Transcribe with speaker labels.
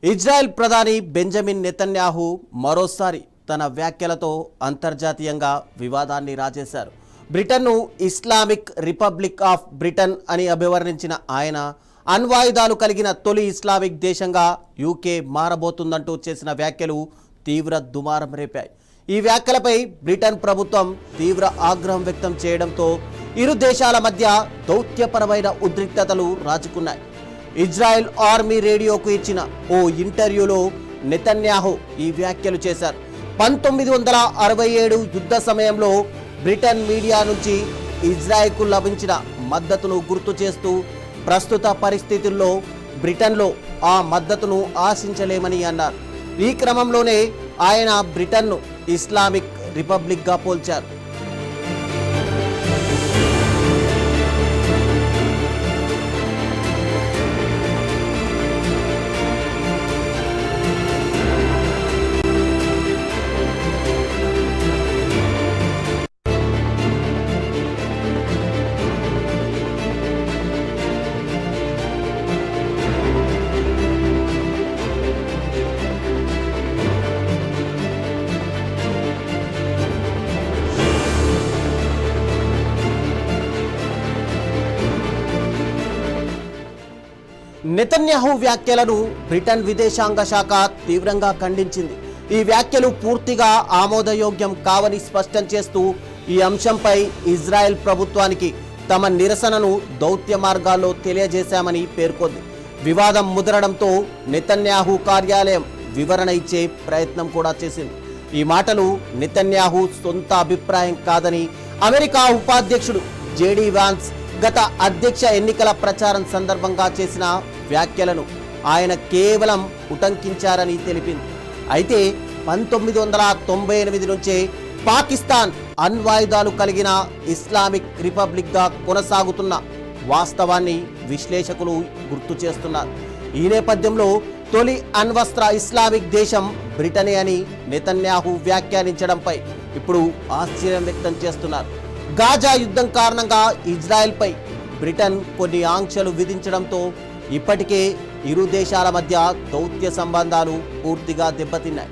Speaker 1: Israel ప్రధాని Benjamin Netanyahu మరోసారి తన వ్యాఖ్యలతో అంతర్జాతీయంగా వివాదాన్ని రాజేశారు. బ్రిటన్ను ఇస్లామిక్ రిపబ్లిక్ ఆఫ్ బ్రిటన్ అని అభివర్ణించిన ఆయన అణ్వాయుధాలు కలిగిన తొలి ఇస్లామిక్ దేశంగా యూకే మారబోతుందంటూ చేసిన వ్యాఖ్యలు తీవ్ర దుమారం రేపాయి. ఈ వ్యాఖ్యలపై బ్రిటన్ ప్రభుత్వం తీవ్ర ఆగ్రహం వ్యక్తం చేయడంతో ఇరు దేశాల మధ్య దౌత్యపరమైన ఉద్రిక్తతలు రాజుకున్నాయి. ఇజ్రాయెల్ ఆర్మీ రేడియోకు ఇచ్చిన ఓ ఇంటర్వ్యూలో నెతన్యాహు ఈ వ్యాఖ్యలు చేశారు. 1967 యుద్ధ సమయంలో బ్రిటన్ మీడియా నుంచి ఇజ్రాయెల్కు లభించిన మద్దతును గుర్తు చేస్తూ ప్రస్తుత పరిస్థితుల్లో బ్రిటన్లో ఆ మద్దతును ఆశించలేమని అన్నారు. ఈ క్రమంలోనే ఆయన బ్రిటన్ను ఇస్లామిక్ రిపబ్లిక్గా పోల్చారు. నెతన్యాహు వ్యాఖ్యలను బ్రిటన్ విదేశాంగ శాఖ తీవ్రంగా ఖండించింది. ఈ వ్యాఖ్యలు పూర్తిగా ఆమోదయోగ్యం కావని స్పష్టం చేస్తూ ఈ అంశంపై ఇజ్రాయెల్ ప్రభుత్వానికి తమ నిరసనను దౌత్య మార్గాల్లో తెలియజేశామని పేర్కొంది. వివాదం ముదరడంతో నెతన్యాహు కార్యాలయం వివరణ ఇచ్చే ప్రయత్నం కూడా చేసింది. ఈ మాటలు నెతన్యాహు సొంత అభిప్రాయం కాదని అమెరికా ఉపాధ్యక్షుడు జేడీ వాన్స్ గత అధ్యక్ష ఎన్నికల ప్రచారం సందర్భంగా చేసిన వ్యాఖ్యలను ఆయన కేవలం ఉటంకించారని తెలిపింది. అయితే 1998 నుంచే పాకిస్తాన్ అణ్వాయుధాలు కలిగిన ఇస్లామిక్ రిపబ్లిక్గా కొనసాగుతున్న వాస్తవాన్ని విశ్లేషకులు గుర్తు చేస్తున్నారు. ఈ నేపథ్యంలో తొలి అణ్వస్త్ర ఇస్లామిక్ దేశం బ్రిటనే అని నెతన్యాహు వ్యాఖ్యానించడంపై ఇప్పుడు ఆశ్చర్యం వ్యక్తం చేస్తున్నారు. గాజా యుద్ధం కారణంగా ఇజ్రాయెల్పై బ్రిటన్ కొన్ని ఆంక్షలు విధించడంతో ఇప్పటికే ఇరు దేశాల మధ్య దౌత్య సంబంధాలు పూర్తిగా దెబ్బతిన్నాయి.